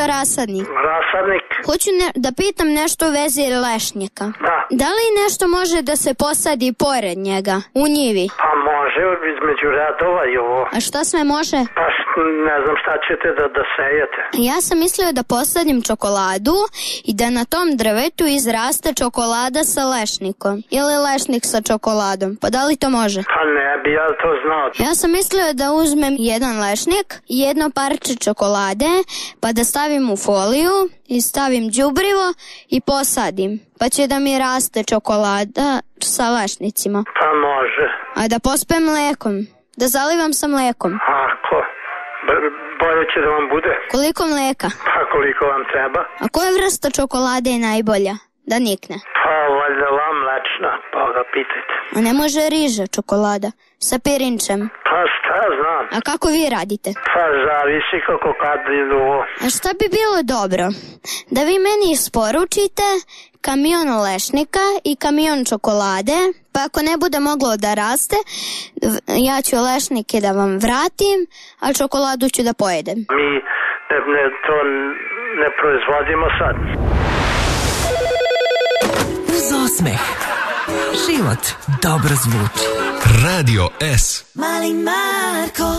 to rasadnik? Rasadnik. Hoću da pitam nešto u vezi lešnika. Da li nešto može da se posadi pored njega, u njivi? Pa može, između redova i ovo. A šta sve može? Pa ne znam šta ćete da sejete. Ja sam mislio da posadim čokoladu i da na tom drvetu izraste čokolada sa lešnikom. Ili lešnik sa čokoladom. Pa da li to može? Pa ne bi ja to znao. Ja sam mislio da uzmem jedan lešnik i jedno parče čokolade, pa da stavim u foliju i stavim đubrivo i posadim. Pa će da mi raste čokolada sa lešnicima. Pa može. A da pospem mlekom? Da zalivam sa mlekom? Ako. Bolje će da vam bude. Koliko mleka? Pa koliko vam treba. A koja vrsta čokolade je najbolja? Da nikne. Pa valjda vam mlečna, pa ga pitajte. A ne može riža čokolada sa pirinčem? Pa šta znam. A kako vi radite? Pa zavisi kako kad idu ovo. A šta bi bilo dobro? Da vi meni isporučite kamion lešnika i kamion čokolade, pa ako ne bude moglo da raste, ja ću lešnike da vam vratim, a čokoladu ću da pojedem. Mi to ne proizvodimo sad. Uz osmeh život dobro zvuči. Radio S. Mali Marko.